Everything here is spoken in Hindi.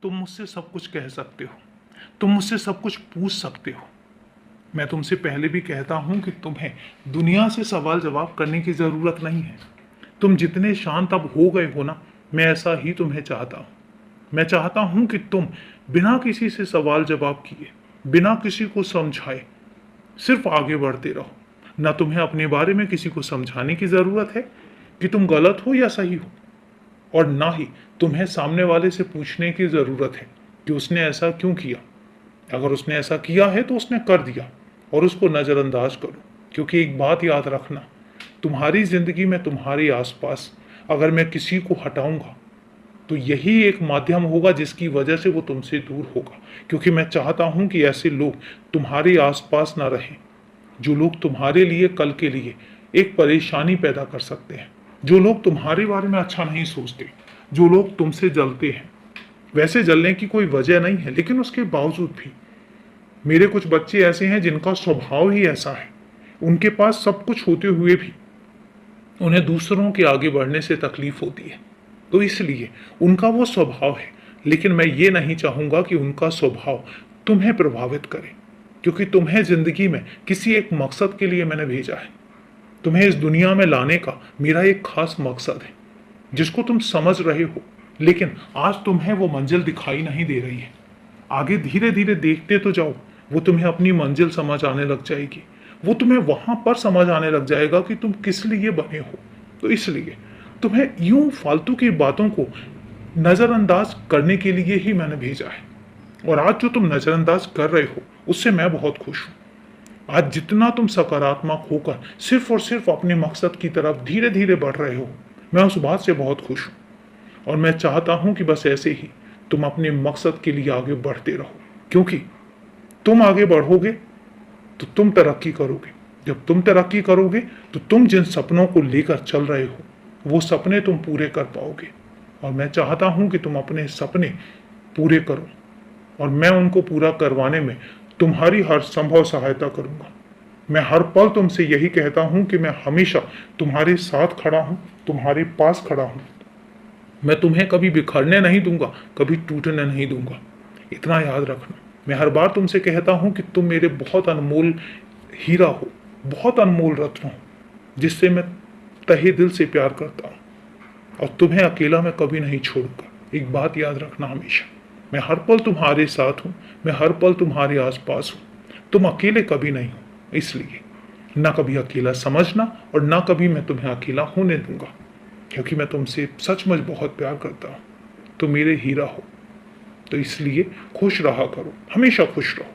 तुम मुझसे सब कुछ कह सकते हो, तुम मुझसे सब कुछ पूछ सकते हो। मैं तुमसे पहले भी कहता हूं कि तुम्हें दुनिया से सवाल जवाब करने की जरूरत नहीं है। तुम जितने शांत अब हो गए हो ना, मैं ऐसा ही तुम्हें चाहता हूं। मैं चाहता हूं कि तुम बिना किसी से सवाल जवाब किए, बिना किसी को समझाए सिर्फ आगे बढ़ते रहो। ना तुम्हें अपने बारे में किसी को समझाने की जरूरत है कि तुम गलत हो या सही हो, और ना ही तुम्हें सामने वाले से पूछने की जरूरत है कि उसने ऐसा क्यों किया। अगर उसने ऐसा किया है तो उसने कर दिया और उसको नजरअंदाज करो। क्योंकि एक बात याद रखना, तुम्हारी जिंदगी में तुम्हारे आसपास अगर मैं किसी को हटाऊंगा तो यही एक माध्यम होगा जिसकी वजह से वो तुमसे दूर होगा। क्योंकि मैं चाहता हूं कि ऐसे लोग तुम्हारे आसपास ना रहें, जो लोग तुम्हारे लिए कल के लिए एक परेशानी पैदा कर सकते हैं, जो लोग तुम्हारे बारे में अच्छा नहीं सोचते, जो लोग तुमसे जलते हैं। वैसे जलने की कोई वजह नहीं है, लेकिन उसके बावजूद भी मेरे कुछ बच्चे ऐसे हैं जिनका स्वभाव ही ऐसा है। उनके पास सब कुछ होते हुए भी उन्हें दूसरों के आगे बढ़ने से तकलीफ होती है, तो इसलिए उनका वो स्वभाव है। लेकिन मैं ये नहीं चाहूंगा कि उनका स्वभाव तुम्हें प्रभावित करे, क्योंकि तुम्हें जिंदगी में किसी एक मकसद के लिए मैंने भेजा है। तुम्हें इस दुनिया में लाने का मेरा एक खास मकसद है, जिसको तुम समझ रहे हो, लेकिन आज तुम्हें वो मंजिल दिखाई नहीं दे रही है। आगे धीरे धीरे देखते तो जाओ, वो तुम्हें अपनी मंजिल समझ आने लग जाएगी। वो तुम्हें वहां पर समझ आने लग जाएगा कि तुम किस लिए बने हो। तो इसलिए तुम्हें यूं फालतू की बातों को नजरअंदाज करने के लिए ही मैंने भेजा है। और आज जो तुम नजरअंदाज कर रहे हो उससे मैं बहुत खुश हूं। आज जितना तुम सकारात्मक होकर सिर्फ और सिर्फ अपने मकसद की तरफ धीरे धीरे बढ़ रहे हो, मैं उस बात से बहुत खुश हूं। और मैं चाहता हूं कि बस ऐसे ही तुम अपने मकसद के लिए आगे बढ़ते रहो, क्योंकि तुम आगे बढ़ोगे तो तुम तरक्की करोगे। जब तुम तरक्की करोगे तो तुम जिन सपनों को लेकर चल रहे हो वो सपने तुम पूरे कर पाओगे। और मैं चाहता हूं कि तुम अपने सपने पूरे करो, और मैं उनको पूरा करवाने में तुम्हारी हर संभव सहायता करूंगा। मैं हर पल तुमसे यही कहता हूं कि मैं हमेशा तुम्हारे साथ खड़ा हूं, तुम्हारे पास खड़ा हूं। मैं तुम्हें कभी बिखरने नहीं दूंगा, कभी टूटने नहीं दूंगा। इतना याद रखना। मैं हर बार तुमसे कहता हूं कि तुम मेरे बहुत अनमोल हीरा हो, बहुत अनमोल रत्न हो, जिससे मैं तहे दिल से प्यार करता हूं। और तुम्हें अकेला मैं कभी नहीं छोड़ूंगा। एक बात याद रखना हमेशा, मैं हर पल तुम्हारे साथ हूं, मैं हर पल तुम्हारे आसपास हूं। तुम अकेले कभी नहीं हो, इसलिए ना कभी अकेला समझना और ना कभी मैं तुम्हें अकेला होने दूंगा। क्योंकि मैं तुमसे सचमुच बहुत प्यार करता हूं। तुम मेरे हीरा हो, तो इसलिए खुश रहा करो, हमेशा खुश रहो।